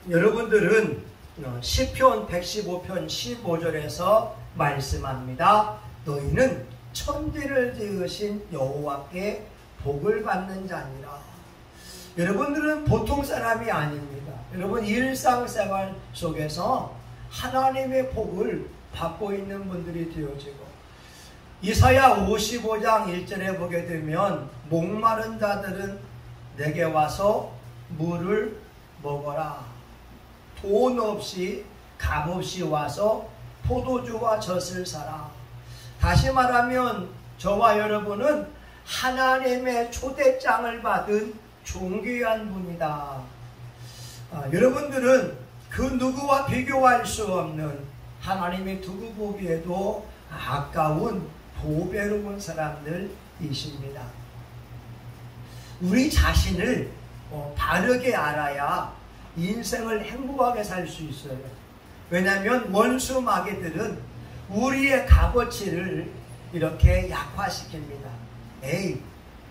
여러분들은 시편 115편 15절에서 말씀합니다. 너희는 천지를 지으신 여호와께 복을 받는 자니라. 여러분들은 보통 사람이 아닙니다. 여러분 일상생활 속에서 하나님의 복을 받고 있는 분들이 되어지고, 이사야 55장 1절에 보게 되면 목마른 자들은 내게 와서 물을 먹어라. 돈 없이 값 없이 와서 포도주와 젖을 사라. 다시 말하면 저와 여러분은 하나님의 초대장을 받은 존귀한 분이다. 여러분들은 그 누구와 비교할 수 없는 하나님이 두고 보기에도 아까운 보배로운 사람들이십니다. 우리 자신을 바르게 알아야 인생을 행복하게 살 수 있어요. 왜냐하면 원수 마귀들은 우리의 값어치를 이렇게 약화시킵니다. 에이,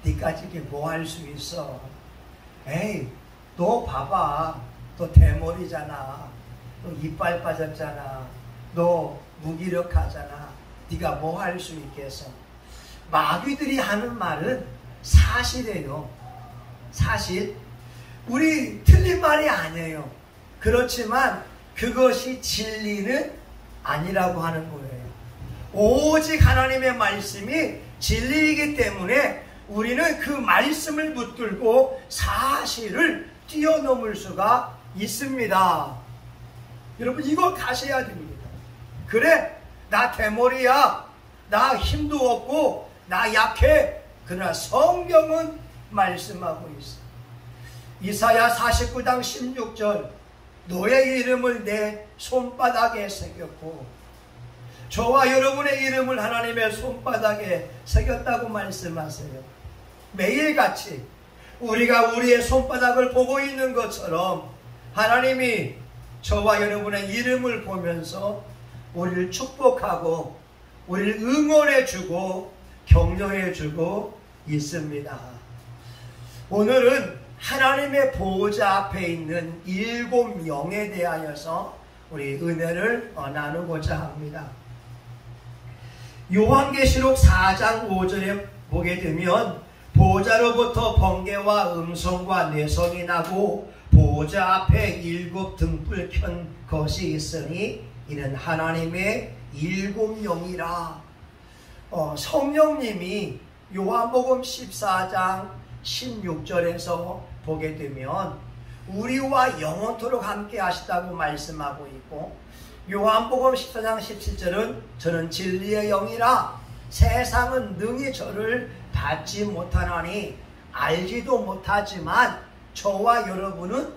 니까지 뭐 할 수 있어. 에이, 너 봐봐. 너 대머리잖아. 너 이빨 빠졌잖아. 너 무기력하잖아. 네가 뭐 할 수 있겠어. 마귀들이 하는 말은 사실이에요. 사실. 우리 틀린 말이 아니에요. 그렇지만 그것이 진리는 아니라고 하는 거예요. 오직 하나님의 말씀이 진리이기 때문에 우리는 그 말씀을 붙들고 사실을 뛰어넘을 수가 있습니다. 여러분 이걸 가셔야 됩니다. 그래, 나 대머리야. 나 힘도 없고 나 약해. 그러나 성경은 말씀하고 있어. 이사야 49장 16절 너의 이름을 내 손바닥에 새겼고, 저와 여러분의 이름을 하나님의 손바닥에 새겼다고 말씀하세요. 매일같이 우리가 우리의 손바닥을 보고 있는 것처럼 하나님이 저와 여러분의 이름을 보면서 우리를 축복하고 우리를 응원해주고 격려해주고 있습니다. 오늘은 하나님의 보호자 앞에 있는 7영에 대하여서 우리 은혜를 나누고자 합니다. 요한계시록 4장 5절에 보게 되면 보호자로부터 번개와 음성과 뇌성이 나고 보호자 앞에 7 등불 켠 것이 있으니 이는 하나님의 7영이라. 성령님이 요한복음 14장 16절에서 보게 되면 우리와 영원토록 함께 하시다고 말씀하고 있고, 요한복음 14장 17절은 저는 진리의 영이라 세상은 능히 저를 받지 못하나니 알지도 못하지만 저와 여러분은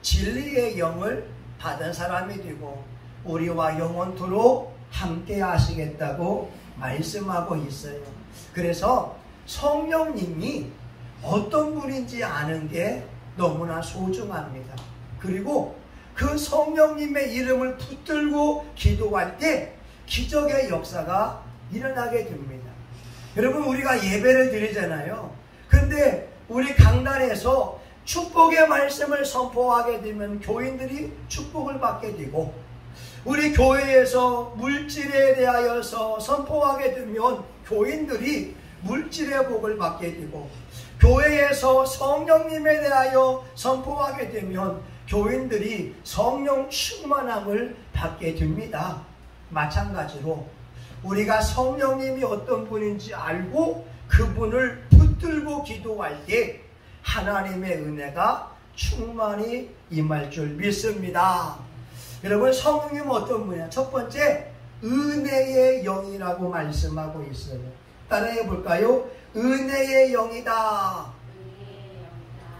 진리의 영을 받은 사람이 되고 우리와 영원토록 함께 하시겠다고 말씀하고 있어요. 그래서 성령님이 어떤 분인지 아는 게 너무나 소중합니다. 그리고 그 성령님의 이름을 붙들고 기도할 때 기적의 역사가 일어나게 됩니다. 여러분 우리가 예배를 드리잖아요. 근데 우리 강단에서 축복의 말씀을 선포하게 되면 교인들이 축복을 받게 되고, 우리 교회에서 물질에 대하여서 선포하게 되면 교인들이 물질의 복을 받게 되고, 교회에서 성령님에 대하여 선포하게 되면 교인들이 성령 충만함을 받게 됩니다. 마찬가지로 우리가 성령님이 어떤 분인지 알고 그분을 붙들고 기도할 때 하나님의 은혜가 충만히 임할 줄 믿습니다. 여러분 성령님은 어떤 분이야? 첫 번째, 은혜의 영이라고 말씀하고 있어요. 따라해 볼까요? 은혜의 영이다.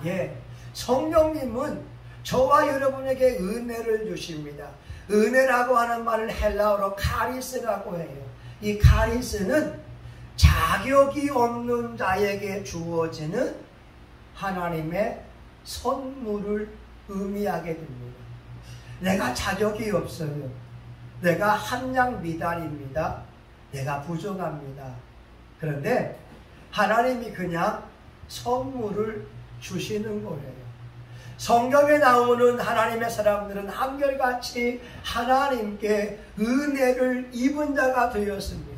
예, 성령님은 저와 여러분에게 은혜를 주십니다. 은혜라고 하는 말을 헬라어로 카리스라고 해요. 이 카리스는 자격이 없는 자에게 주어지는 하나님의 선물을 의미하게 됩니다. 내가 자격이 없어요. 내가 함량 미달입니다. 내가 부족합니다. 그런데 하나님이 그냥 선물을 주시는 거예요. 성경에 나오는 하나님의 사람들은 한결같이 하나님께 은혜를 입은 자가 되었습니다.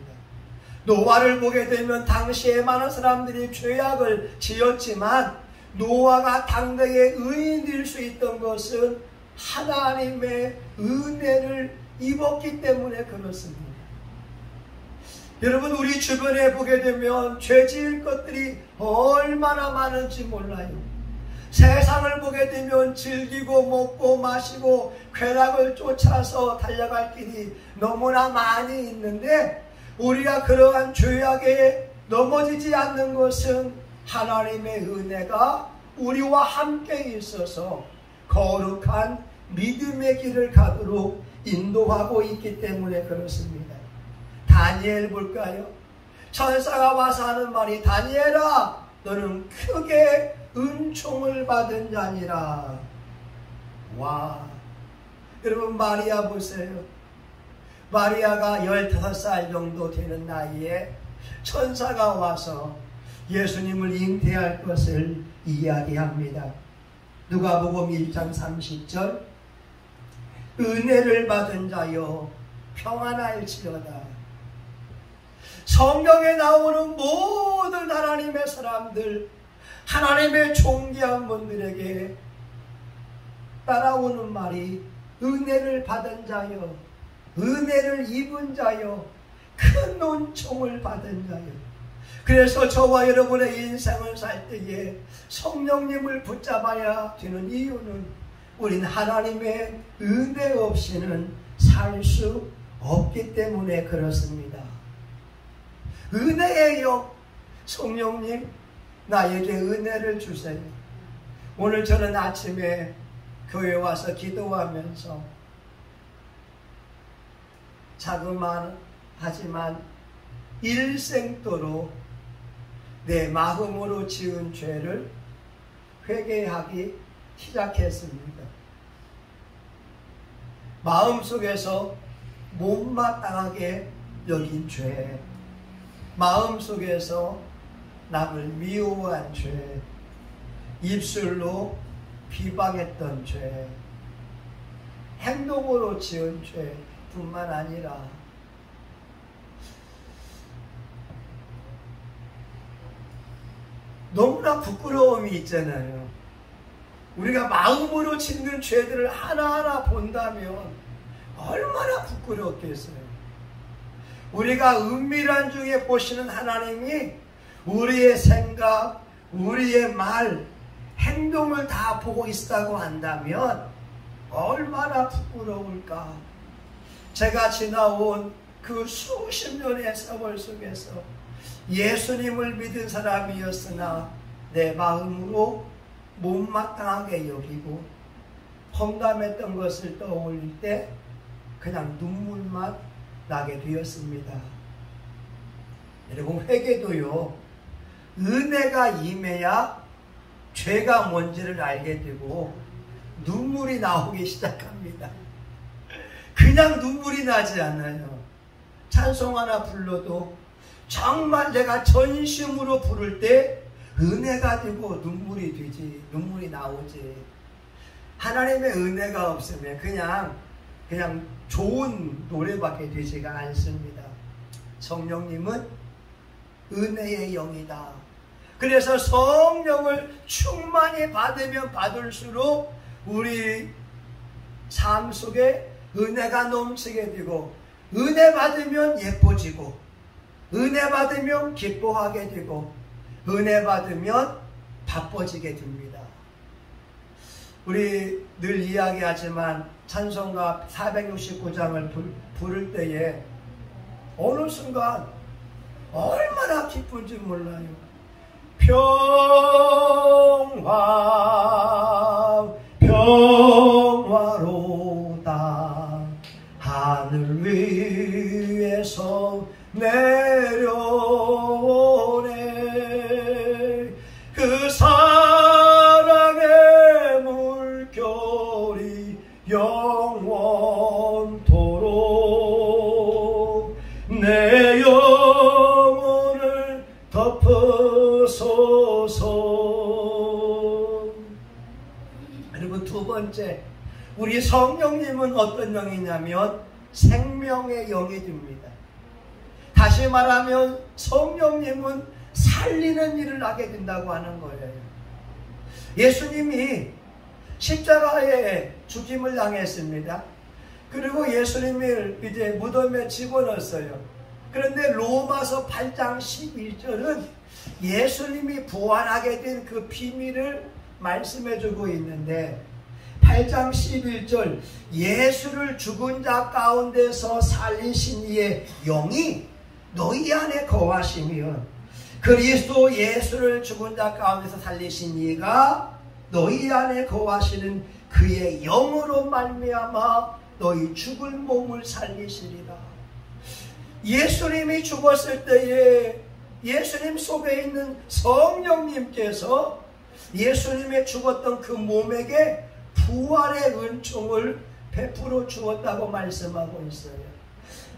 노아를 보게 되면 당시에 많은 사람들이 죄악을 지었지만 노아가 당대의 의인일 수 있던 것은 하나님의 은혜를 입었기 때문에 그렇습니다. 여러분, 우리 주변에 보게 되면 죄 지을 것들이 얼마나 많은지 몰라요. 세상을 보게 되면 즐기고 먹고 마시고 쾌락을 쫓아서 달려갈 길이 너무나 많이 있는데, 우리가 그러한 죄악에 넘어지지 않는 것은 하나님의 은혜가 우리와 함께 있어서 거룩한 믿음의 길을 가도록 인도하고 있기 때문에 그렇습니다. 다니엘 볼까요? 천사가 와서 하는 말이, 다니엘아, 너는 크게 은총을 받은 자니라. 와, 여러분, 마리아 보세요. 마리아가 15살 정도 되는 나이에 천사가 와서 예수님을 잉태할 것을 이야기합니다. 누가복음 1장 30절, 은혜를 받은 자여 평안할지어다. 성경에 나오는 모든 하나님의 사람들, 하나님의 존귀한 분들에게 따라오는 말이 은혜를 받은 자여, 은혜를 입은 자여, 큰 은총을 받은 자여. 그래서 저와 여러분의 인생을 살 때에 성령님을 붙잡아야 되는 이유는 우린 하나님의 은혜 없이는 살 수 없기 때문에 그렇습니다. 은혜예요. 성령님, 나에게 은혜를 주세요. 오늘 저는 아침에 교회 와서 기도하면서 자그마하지만 일생도로 내 마음으로 지은 죄를 회개하기 시작했습니다. 마음속에서 못마땅하게 여긴 죄, 마음속에서 남을 미워한 죄, 입술로 비방했던 죄, 행동으로 지은 죄뿐만 아니라 너무나 부끄러움이 있잖아요. 우리가 마음으로 짓는 죄들을 하나하나 본다면 얼마나 부끄럽겠어요. 우리가 은밀한 중에 보시는 하나님이 우리의 생각, 우리의 말, 행동을 다 보고 있다고 한다면 얼마나 부끄러울까. 제가 지나온 그 수십 년의 세월 속에서 예수님을 믿은 사람이었으나 내 마음으로 못마땅하게 여기고 험담했던 것을 떠올릴 때 그냥 눈물만 나게 되었습니다. 여러분, 회개도요, 은혜가 임해야 죄가 뭔지를 알게 되고 눈물이 나오기 시작합니다. 그냥 눈물이 나지 않아요. 찬송 하나 불러도 정말 내가 전심으로 부를 때 은혜가 되고 눈물이 되지, 눈물이 나오지. 하나님의 은혜가 없으면 그냥 좋은 노래밖에 되지가 않습니다. 성령님은 은혜의 영이다. 그래서 성령을 충만히 받으면 받을수록 우리 삶 속에 은혜가 넘치게 되고, 은혜 받으면 예뻐지고, 은혜 받으면 기뻐하게 되고, 은혜 받으면 바빠지게 됩니다. 우리 늘 이야기하지만 찬송가 469장을 부를 때에 어느 순간 얼마나 기쁜지 몰라요. 평화로다 하늘 위에서 내려오네. 그 사랑의 물결이 영원토록 내 영혼을 덮으소서. 그리고 두 번째, 우리 성령님은 어떤 영이냐면 생명의 영이 됩니다. 다시 말하면 성령님은 살리는 일을 하게 된다고 하는 거예요. 예수님이 십자가에 죽임을 당했습니다. 그리고 예수님을 이제 무덤에 집어넣었어요. 그런데 로마서 8장 11절은 예수님이 부활하게 된 그 비밀을 말씀해주고 있는데, 8장 11절, 예수를 죽은 자 가운데서 살리신 이의 영이 너희 안에 거하시면, 그리스도 예수를 죽은 자 가운데서 살리신 이가 너희 안에 거하시는 그의 영으로 말미암아 너희 죽을 몸을 살리시리라. 예수님이 죽었을 때에 예수님 속에 있는 성령님께서 예수님의 죽었던 그 몸에게 부활의 은총을 베풀어 주었다고 말씀하고 있어요.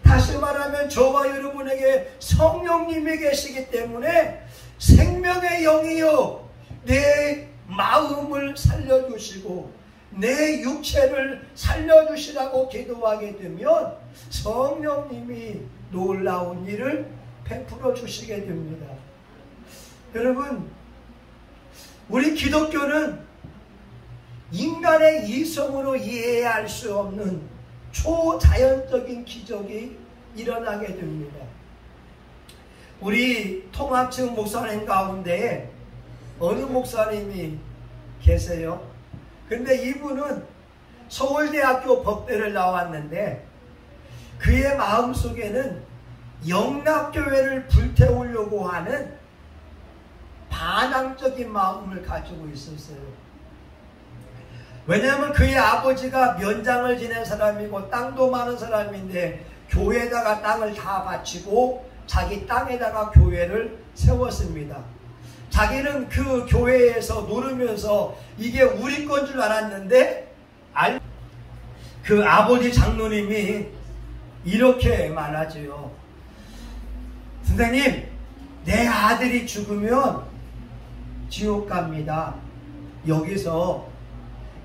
다시 말하면 저와 여러분에게 성령님이 계시기 때문에 생명의 영이요, 내 마음을 살려주시고 내 육체를 살려주시라고 기도하게 되면 성령님이 놀라운 일을 베풀어 주시게 됩니다. 여러분, 우리 기독교는 인간의 이성으로 이해할 수 없는 초자연적인 기적이 일어나게 됩니다. 우리 통합측 목사님 가운데 어느 목사님이 계세요? 근데 이분은 서울대학교 법대를 나왔는데 그의 마음속에는 영락교회를 불태우려고 하는 반항적인 마음을 가지고 있었어요. 왜냐하면 그의 아버지가 면장을 지낸 사람이고 땅도 많은 사람인데 교회에다가 땅을 다 바치고 자기 땅에다가 교회를 세웠습니다. 자기는 그 교회에서 노르면서 이게 우리 건 줄 알았는데 그 아버지 장로님이 이렇게 말하지요. 선생님, 내 아들이 죽으면 지옥 갑니다. 여기서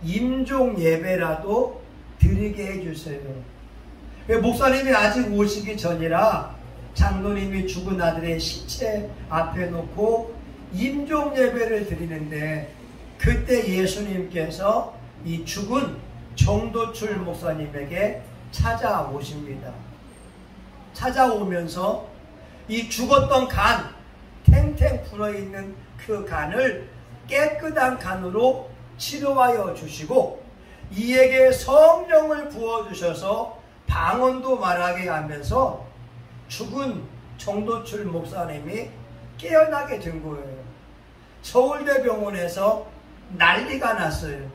임종 예배라도 드리게 해주세요. 목사님이 아직 오시기 전이라 장로님이 죽은 아들의 시체 앞에 놓고 임종 예배를 드리는데, 그때 예수님께서 이 죽은 정도출 목사님에게 찾아오십니다. 찾아오면서 이 죽었던 간, 탱탱 불어있는 그 간을 깨끗한 간으로 치료하여 주시고 이에게 성령을 부어주셔서 방언도 말하게 하면서 죽은 정도출 목사님이 깨어나게 된 거예요. 서울대병원에서 난리가 났어요.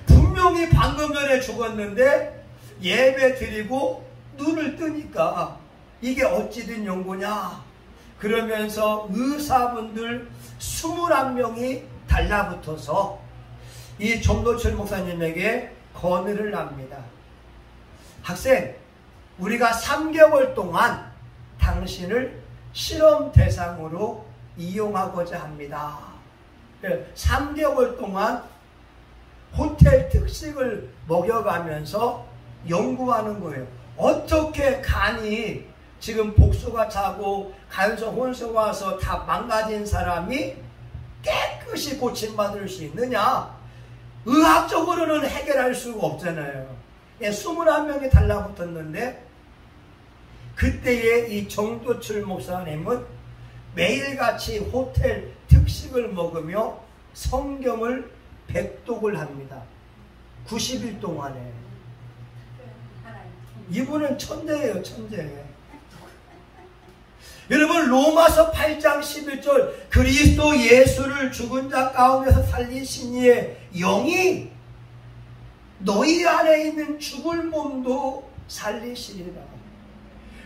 분명히 방금 전에 죽었는데 예배 드리고 눈을 뜨니까 이게 어찌 된 연고냐 그러면서 의사분들 21명이 달라붙어서 이 정도철 목사님에게 건의를 합니다. 학생, 우리가 3개월 동안 당신을 실험 대상으로 이용하고자 합니다. 3개월 동안 호텔 특식을 먹여가면서 연구하는 거예요. 어떻게 간이 지금 복수가 차고 간성 혼수가 와서 다 망가진 사람이 깨끗이 고침받을 수 있느냐? 의학적으로는 해결할 수가 없잖아요. 21명이 달라붙었는데 그때의 이 정도출 목사님은 매일같이 호텔 특식을 먹으며 성경을 백독을 합니다. 90일 동안에. 이분은 천재예요, 천재. 여러분, 로마서 8장 11절, 그리스도 예수를 죽은 자 가운데서 살리신 이의 영이 너희 안에 있는 죽을 몸도 살리시리라.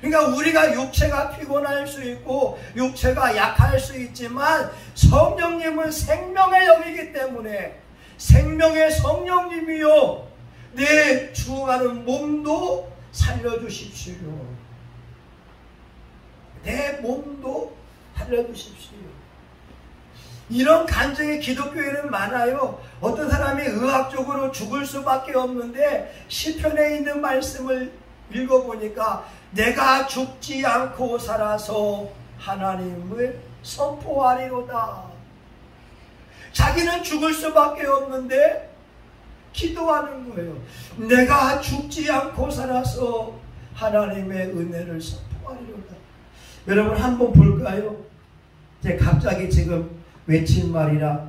그러니까 우리가 육체가 피곤할 수 있고 육체가 약할 수 있지만 성령님은 생명의 영이기 때문에 생명의 성령님이요, 내 죽어가는 몸도 살려주십시오. 내 몸도 살려주십시오. 이런 간증이 기독교에는 많아요. 어떤 사람이 의학적으로 죽을 수밖에 없는데 시편에 있는 말씀을 읽어보니까 내가 죽지 않고 살아서 하나님을 선포하리로다. 자기는 죽을 수밖에 없는데 기도하는 거예요. 내가 죽지 않고 살아서 하나님의 은혜를 선포하리로다. 여러분 한번 볼까요? 제가 갑자기 지금 외친 말이라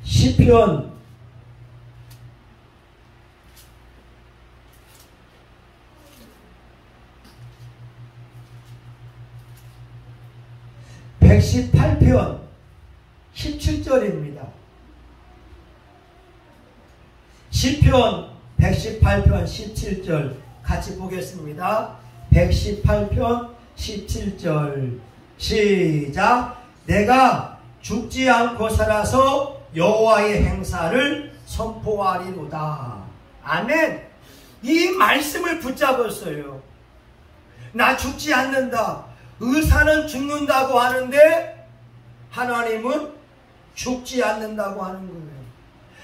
시편 118편 17절입니다. 시편 118편 17절 같이 보겠습니다. 118편 17절 시작. 내가 죽지 않고 살아서 여호와의 행사를 선포하리로다. 아멘. 이 말씀을 붙잡았어요. 나 죽지 않는다. 의사는 죽는다고 하는데 하나님은 죽지 않는다고 하는 거예요.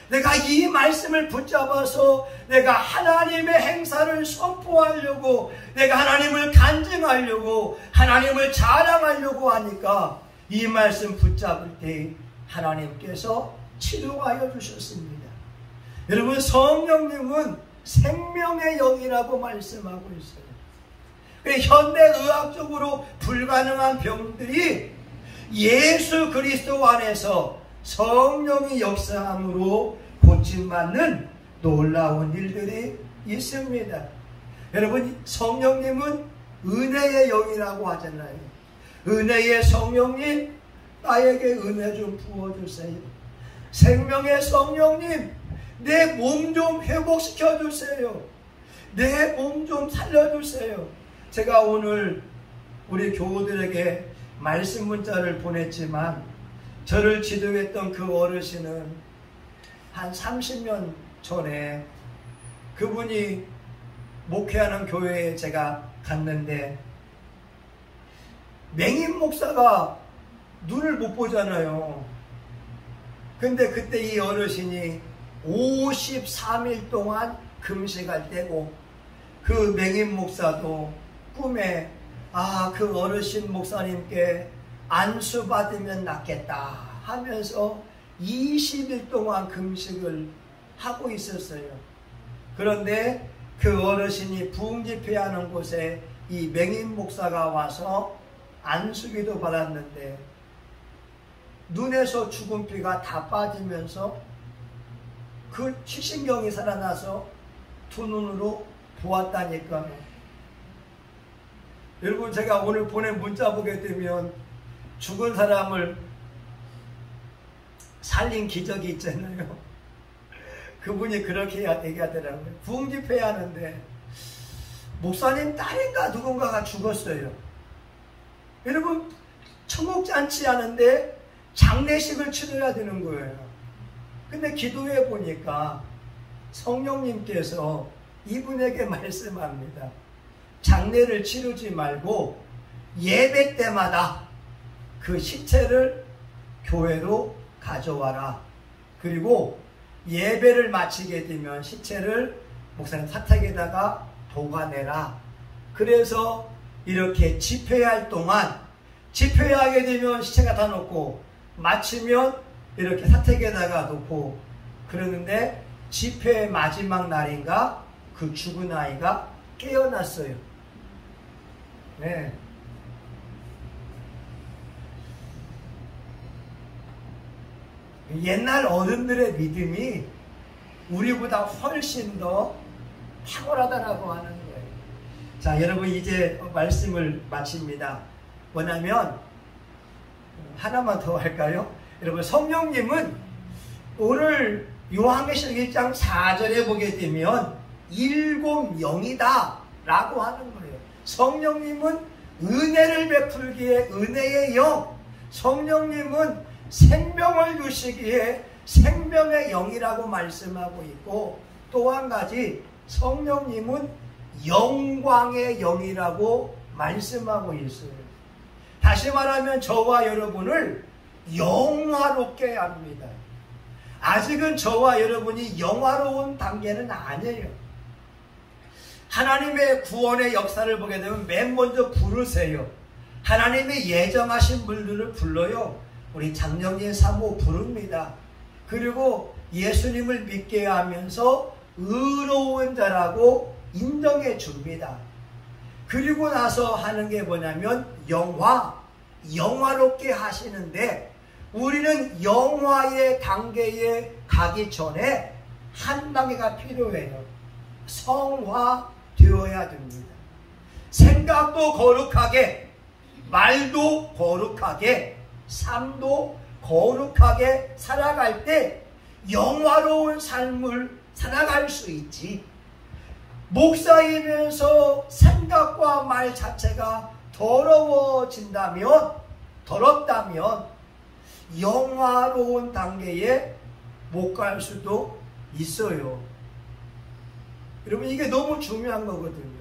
내가 이 말씀을 붙잡아서 내가 하나님의 행사를 선포하려고, 내가 하나님을 간증하려고, 하나님을 자랑하려고 하니까 이 말씀 붙잡을 때 하나님께서 치료하여 주셨습니다. 여러분, 성령님은 생명의 영이라고 말씀하고 있어요. 현대의학적으로 불가능한 병들이 예수 그리스도 안에서 성령이 역사함으로 고침받는 놀라운 일들이 있습니다. 여러분, 성령님은 은혜의 영이라고 하잖아요. 은혜의 성령님, 나에게 은혜 좀 부어주세요. 생명의 성령님, 내 몸 좀 회복시켜 주세요. 내 몸 좀 살려주세요. 제가 오늘 우리 교우들에게 말씀 문자를 보냈지만 저를 지도했던 그 어르신은 한 30년 전에 그분이 목회하는 교회에 제가 갔는데 맹인 목사가 눈을 못 보잖아요. 근데 그때 이 어르신이 53일 동안 금식할 때고 그 맹인 목사도 꿈에 그 어르신 목사님께 안수 받으면 낫겠다 하면서 20일 동안 금식을 하고 있었어요. 그런데 그 어르신이 부흥집회하는 곳에 이 맹인 목사가 와서 안수기도 받았는데 눈에서 주근피가 다 빠지면서 그 시신경이 살아나서 두 눈으로 보았다니까요. 여러분, 제가 오늘 보낸 문자 보게 되면 죽은 사람을 살린 기적이 있잖아요. 그분이 그렇게 얘기하더라고요. 부흥집회 하는데 목사님 딸인가 누군가가 죽었어요. 여러분, 청옥잔치 하는데 장례식을 치러야 되는 거예요. 근데 기도해 보니까 성령님께서 이분에게 말씀합니다. 장례를 치르지 말고 예배 때마다 그 시체를 교회로 가져와라. 그리고 예배를 마치게 되면 시체를 목사님 사택에다가 보관해라. 그래서 이렇게 집회할 동안 집회하게 되면 시체가 다 놓고 마치면 이렇게 사택에다가 놓고 그러는데 집회 마지막 날인가 그 죽은 아이가 깨어났어요. 네. 옛날 어른들의 믿음이 우리보다 훨씬 더 탁월하다라고 하는 거예요. 자, 여러분 이제 말씀을 마칩니다. 뭐냐면 하나만 더 할까요? 여러분, 성령님은 오늘 요한계시록 1장 4절에 보게 되면 일곱 영이다 라고 하는 거예요. 성령님은 은혜를 베풀기에 은혜의 영, 성령님은 생명을 주시기에 생명의 영이라고 말씀하고 있고, 또 한 가지 성령님은 영광의 영이라고 말씀하고 있어요. 다시 말하면 저와 여러분을 영화롭게 합니다. 아직은 저와 여러분이 영화로운 단계는 아니에요. 하나님의 구원의 역사를 보게 되면 맨 먼저 부르세요. 하나님이 예정하신 분들을 불러요. 우리 장영진 사모 부릅니다. 그리고 예수님을 믿게 하면서 의로운 자라고 인정해 줍니다. 그리고 나서 하는 게 뭐냐면 영화롭게 하시는데, 우리는 영화의 단계에 가기 전에 한 단계가 필요해요. 성화되어야 됩니다. 생각도 거룩하게, 말도 거룩하게, 삶도 거룩하게 살아갈 때 영화로운 삶을 살아갈 수 있지. 목사이면서 생각과 말 자체가 더럽다면 영화로운 단계에 못 갈 수도 있어요. 여러분, 이게 너무 중요한 거거든요.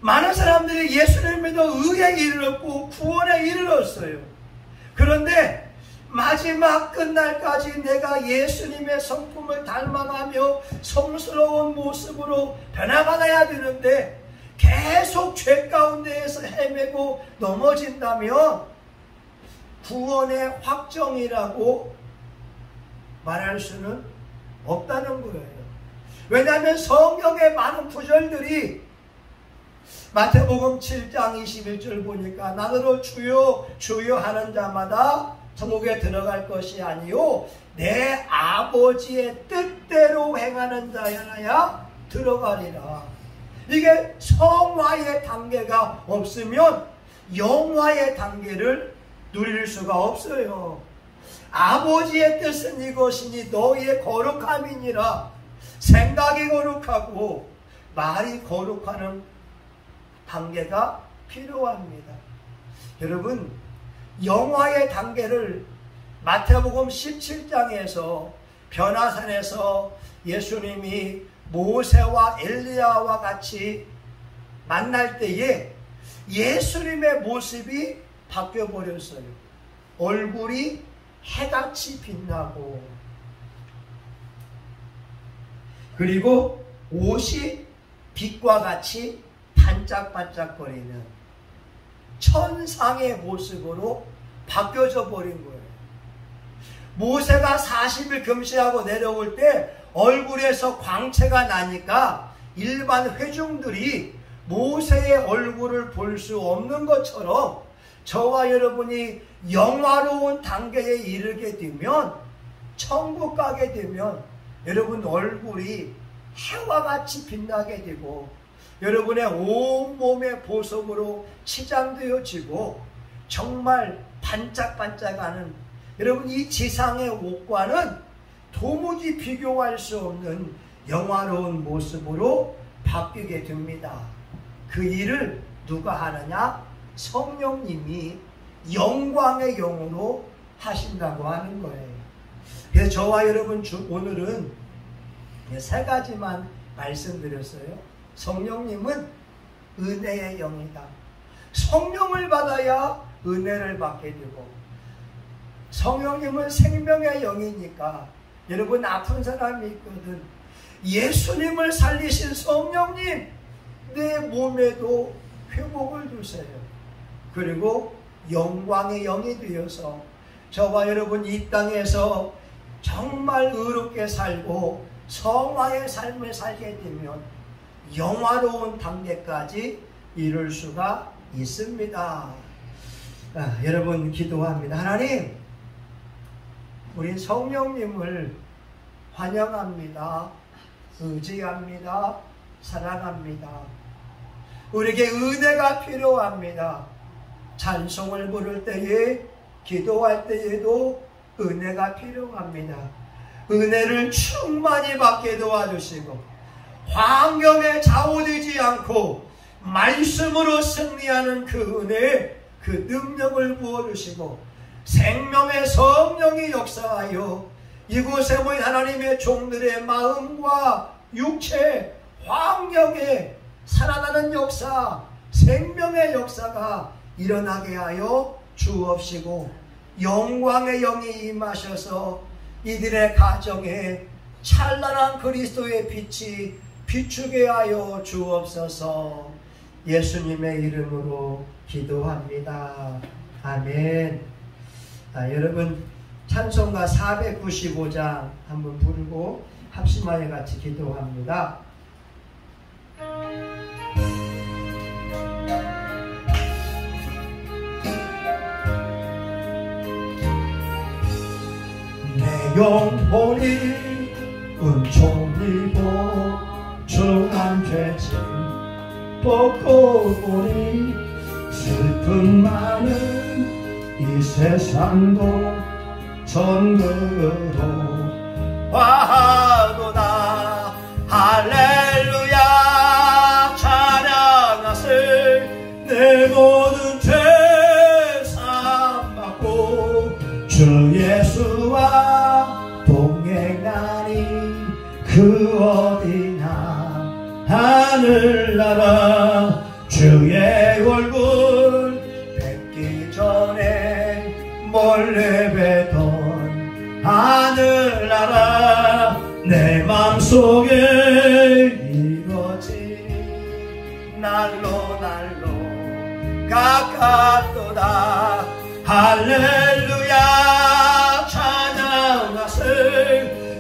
많은 사람들이 예수를 믿어 의에 이르렀고 구원에 이르렀어요. 그런데 마지막 끝날까지 내가 예수님의 성품을 닮아가며 성스러운 모습으로 변화받아야 되는데 계속 죄 가운데에서 헤매고 넘어진다면 구원의 확정이라고 말할 수는 없다는 거예요. 왜냐하면 성경의 많은 구절들이 마태복음 7장 21절 보니까 나더러 주여 주여 하는 자마다 천국에 들어갈 것이 아니요 내 아버지의 뜻대로 행하는 자야나야 들어가리라. 이게 성화의 단계가 없으면 영화의 단계를 누릴 수가 없어요. 아버지의 뜻은 이것이니 너희의 거룩함이니라. 생각이 거룩하고 말이 거룩하는 단계가 필요합니다. 여러분, 영화의 단계를 마태복음 17장에서 변화산에서 예수님이 모세와 엘리야와 같이 만날 때에 예수님의 모습이 바뀌어 버렸어요. 얼굴이 해같이 빛나고, 그리고 옷이 빛과 같이 반짝반짝거리는 천상의 모습으로 바뀌어져 버린 거예요. 모세가 40일 금식하고 내려올 때 얼굴에서 광채가 나니까 일반 회중들이 모세의 얼굴을 볼 수 없는 것처럼 저와 여러분이 영화로운 단계에 이르게 되면, 천국 가게 되면 여러분 얼굴이 해와 같이 빛나게 되고 여러분의 온몸의 보석으로 치장되어지고 정말 반짝반짝하는, 여러분 이 지상의 옷과는 도무지 비교할 수 없는 영화로운 모습으로 바뀌게 됩니다. 그 일을 누가 하느냐? 성령님이 영광의 영으로 하신다고 하는 거예요. 그래서 저와 여러분 오늘은 세 가지만 말씀드렸어요. 성령님은 은혜의 영이다. 성령을 받아야 은혜를 받게 되고, 성령님은 생명의 영이니까 여러분 아픈 사람이 있거든. 예수님을 살리신 성령님, 내 몸에도 회복을 주세요. 그리고 영광의 영이 되어서 저와 여러분 이 땅에서 정말 의롭게 살고 성화의 삶을 살게 되면 영화로운 단계까지 이룰 수가 있습니다. 여러분 기도합니다. 하나님, 우리 성령님을 환영합니다. 의지합니다. 사랑합니다. 우리에게 은혜가 필요합니다. 찬송을 부를 때에, 기도할 때에도 은혜가 필요합니다. 은혜를 충만히 받게 도와주시고 환경에 좌우되지 않고 말씀으로 승리하는 그 은혜, 그 능력을 부어주시고 생명의 성령이 역사하여 이곳에 모인 하나님의 종들의 마음과 육체, 환경에 살아나는 역사, 생명의 역사가 일어나게 하여 주옵시고 영광의 영이 임하셔서 이들의 가정에 찬란한 그리스도의 빛이 비추게 하여 주옵소서. 예수님의 이름으로 기도합니다. 아멘. 여러분 찬송가 495장 한번 부르고 합심하여 같이 기도합니다. 내 영혼이 은총이 보충한 죄짐 벗고 보니 슬픔 많은 이 세상도 전부로 화하도다. 할렐루야 찬양하세. 내 모든 죄 사함받고 주 예수와 동행하니 그 어디나 하늘나라. 주의 얼굴 뵙기 전에 몰래 뵈던 하늘나라. 내 맘속에 이루어진 날로 날로 가깝도다. 할렐루야 찬양하세.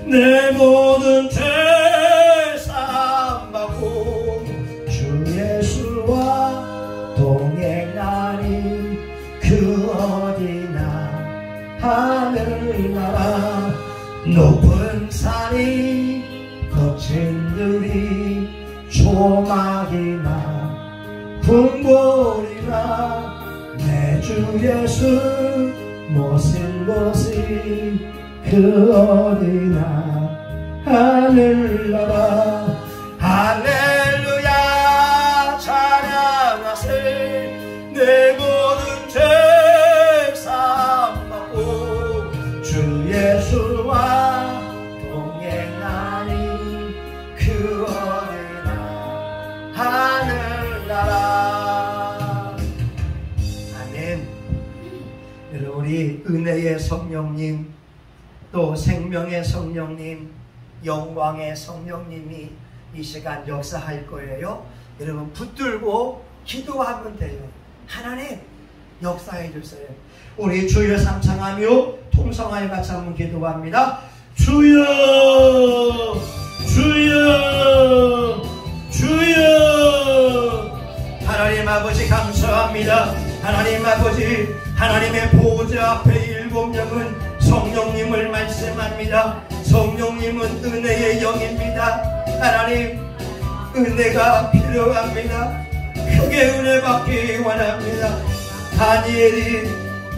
내 모든 죄 사함받고 주 예수와 동행하니 그 어디나 하늘나라. 높은 산이 거친 들이 조막이나 궁궐이나 내 주 예수 모신 곳이 그 어디나 하늘나라. 할렐루야 찬양하세. 내 모든 죄 사함받고 주 예수와 동행하니 그 어디나 하늘나라. 아멘. 여러분 우리 은혜의 성령님 또 생명의 성령님 영광의 성령님이 이 시간 역사할 거예요. 여러분 붙들고 기도하면 돼요. 하나님 역사해 주세요. 우리 주여 삼창하며 통성하여 같이 한번 기도합니다. 주여 주여 주여. 하나님 아버지 감사합니다. 하나님 아버지 하나님의 보호자 앞에 7명은 성령님을 말씀합니다. 성령님은 은혜의 영입니다. 하나님 은혜가 필요합니다. 크게 은혜 받기 원합니다. 다니엘이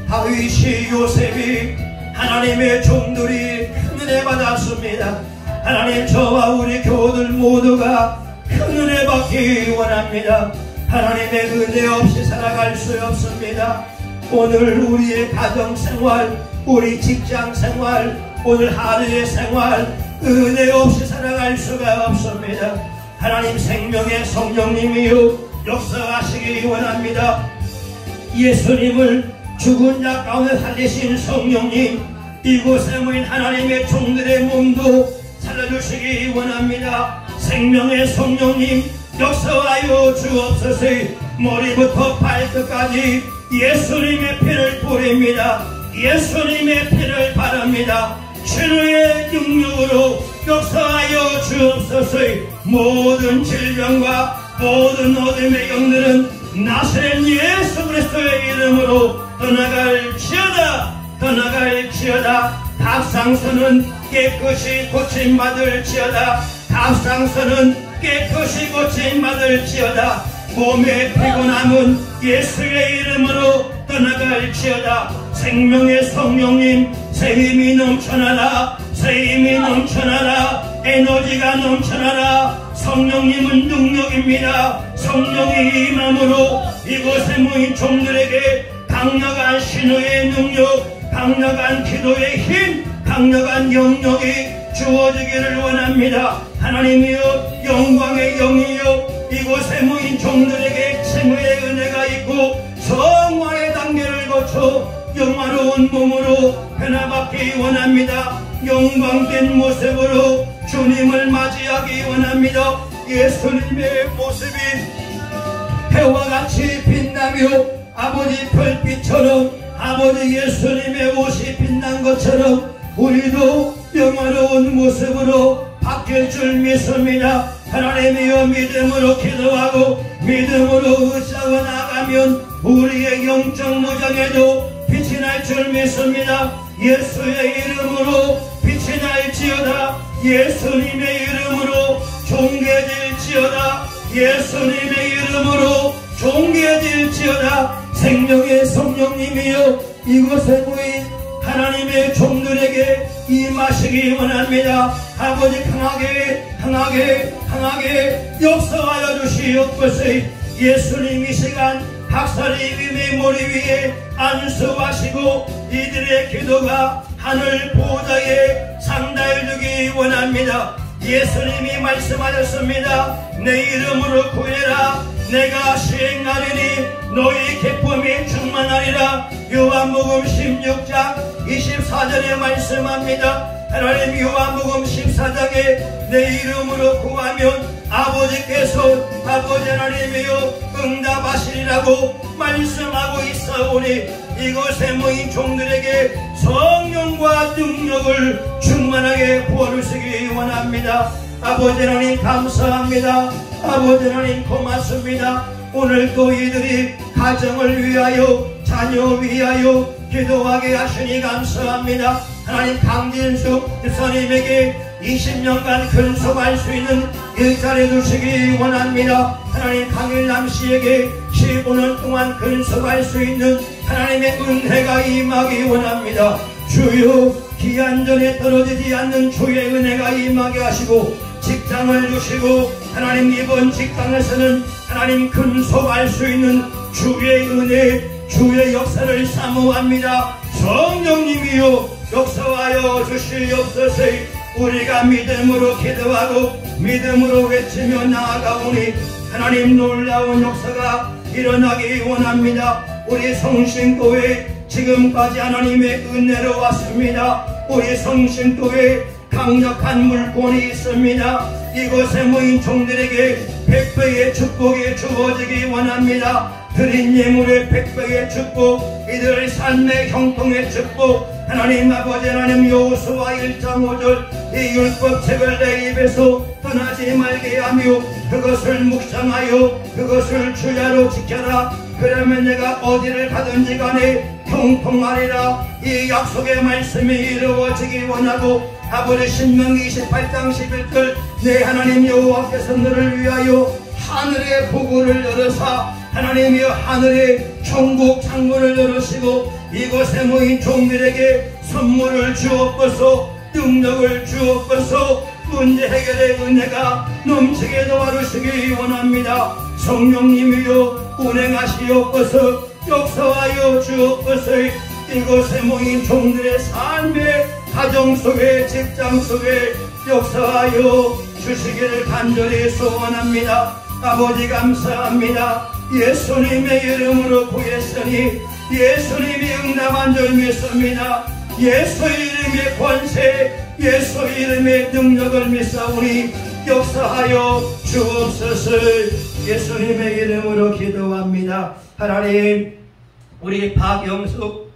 다윗이 요셉이 하나님의 종들이 큰 은혜 받았습니다. 하나님 저와 우리 교우들 모두가 큰 은혜 받기 원합니다. 하나님의 은혜 없이 살아갈 수 없습니다. 오늘 우리의 가정생활 우리 직장생활 오늘 하루의 생활 은혜 없이 살아갈 수가 없습니다. 하나님 생명의 성령님이요 역사하시기 원합니다. 예수님을 죽은 자 가운데 살리신 성령님 이곳에 모인 하나님의 종들의 몸도 살려주시기 원합니다. 생명의 성령님 역사하여 주옵소서. 머리부터 발끝까지 예수님의 피를 뿌립니다. 예수님의 피를 바랍니다. 치료의 능력으로 역사하여 주옵소서. 모든 질병과 모든 어둠의 영들은 나사렛 예수 그리스도의 이름으로 떠나갈지어다 떠나갈지어다. 답상선은 깨끗이 고침받을지어다. 답상선은 깨끗이 고침받을지어다. 몸의 피곤함은 예수의 이름으로 떠나갈지어다. 생명의 성령님 새 힘이 넘쳐나라. 새 힘이 넘쳐나라. 에너지가 넘쳐나라. 성령님은 능력입니다. 성령의 임함으로 이곳에 모인 종들에게 강력한 신호의 능력 강력한 기도의 힘 강력한 영역이 주어지기를 원합니다. 하나님이여 영광의 영이여 이곳에 모인 종들에게 생명의 은혜가 있고 성화의 단계를 거쳐 고쳐 영화로운 몸으로 변화받기 원합니다. 영광된 모습으로 주님을 맞이하기 원합니다. 예수님의 모습이 해와 같이 빛나며 아버지 별빛처럼 아버지 예수님의 옷이 빛난 것처럼 우리도 영화로운 모습으로 바뀔 줄 믿습니다. 하나님이여 믿음으로 기도하고 믿음으로 의지하고 나가면 우리의 영적 무장에도 빛이 날 줄 믿습니다. 예수의 이름으로 빛이 날지어다. 예수님의 이름으로 존귀해질지어다. 예수님의 이름으로 존귀해질지어다. 생명의 성령님이여 이곳에 모인 하나님의 종들에게 임하시기 원합니다. 아버지 강하게 역사하여 주시옵소서. 예수님 이 시간 박사님의 머리 위에 안수하시고 이들의 기도가 하늘 보좌에 상달되기 원합니다. 예수님이 말씀하셨습니다. 내 이름으로 구해라. 내가 시행하리니 너희 기쁨이 충만하리라. 요한복음 16장 24절에 말씀합니다. 하나님 요한복음 14장에 내 이름으로 구하면 아버지께서 아버지 하나님이여 응답하시리라고 말씀하고 있사오니 이곳에 모인 종들에게 성령과 능력을 충만하게 부어주시기 원합니다. 아버지 하나님 감사합니다. 아버지 하나님 고맙습니다. 오늘도 이들이 가정을 위하여 자녀 위하여 기도하게 하시니 감사합니다. 하나님 강진숙 집사님에게 20년간 근속할 수 있는 일자리 주시기 원합니다. 하나님 강일남 씨에게 15년 동안 근속할 수 있는 하나님의 은혜가 임하기 원합니다. 주여 기한전에 떨어지지 않는 주의 은혜가 임하게 하시고 직장을 주시고 하나님 이번 직장에서는 하나님 근속할 수 있는 주의 은혜 주의 역사를 사모합니다. 성령님이여 역사하여 주시옵소서. 우리가 믿음으로 기도하고 믿음으로 외치며 나아가오니 하나님 놀라운 역사가 일어나기 원합니다. 우리 성신교회 지금까지 하나님의 은혜로 왔습니다. 우리 성신교회 강력한 물권이 있습니다. 이곳에 모인 종들에게 100배의 축복이 주어지기 원합니다. 드린 예물의 100배의 축복, 이들 삶의 형통의 축복, 하나님 아버지 하나님 여호수아 1장 5절 이 율법책을 내 입에서 떠나지 말게 하며 그것을 묵상하여 그것을 주야로 지켜라. 그러면 내가 어디를 가든지 간에 형통하리라. 이 약속의 말씀이 이루어지기 원하고 아버지 신명기 28장 11절 내 하나님 여호와께서 너를 위하여 하늘의 보고를 열으사 하나님이여 하늘의 천국 창문을 열으시고 이곳에 모인 종들에게 선물을 주옵소서. 능력을 주옵소서. 문제 해결의 은혜가 넘치게 도와주시기 원합니다. 성령님이여 운행하시옵소서. 역사하여 주옵소서. 이곳에 모인 종들의 삶의 가정 속에 직장 속에 역사하여 주시기를 간절히 소원합니다. 아버지 감사합니다. 예수님의 이름으로 구했으니 예수님이 응답한 줄 믿습니다. 예수 이름의 권세 예수 이름의 능력을 믿사오니 역사하여 주옵소서. 예수님의 이름으로 기도합니다. 하나님 우리 박영숙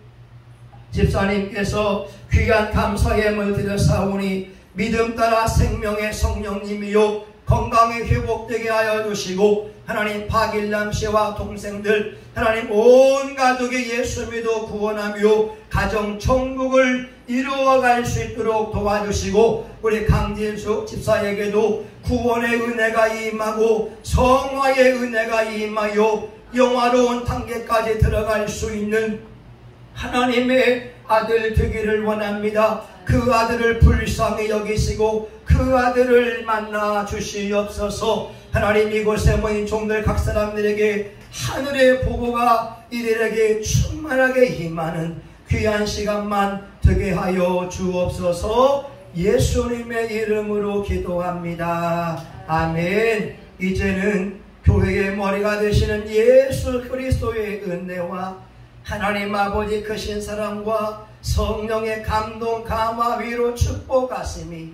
집사님께서 귀한 감사 예물 드렸사오니 믿음 따라 생명의 성령님이요 건강에 회복되게 하여 주시고 하나님 박일남 씨와 동생들 하나님 온 가족이 예수 믿어 구원하며 가정 천국을 이루어갈 수 있도록 도와주시고 우리 강진숙 집사에게도 구원의 은혜가 임하고 성화의 은혜가 임하여 영화로운 단계까지 들어갈 수 있는 하나님의 아들 되기를 원합니다. 그 아들을 불쌍히 여기시고 그 아들을 만나 주시옵소서. 하나님 이곳에 모인 종들 각 사람들에게 하늘의 보고가 이들에게 충만하게 임하는 귀한 시간만 되게 하여 주옵소서. 예수님의 이름으로 기도합니다. 아멘. 이제는 교회의 머리가 되시는 예수 그리스도의 은혜와 하나님 아버지 크신 사랑과 성령의 감동 감화 위로 축복하심이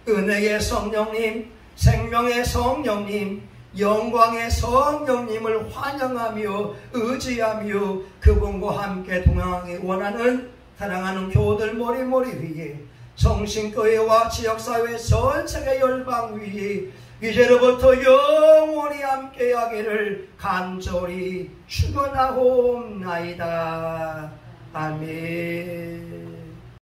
은혜의 성령님, 생명의 성령님, 영광의 성령님을 환영하며 의지하며 그분과 함께 동행하기 원하는 사랑하는 교우들 머리 위에 성신교회와 지역사회 전체의 열방 위에 이제로부터 영원히 함께하기를 간절히 축원하옵나이다. 아멘.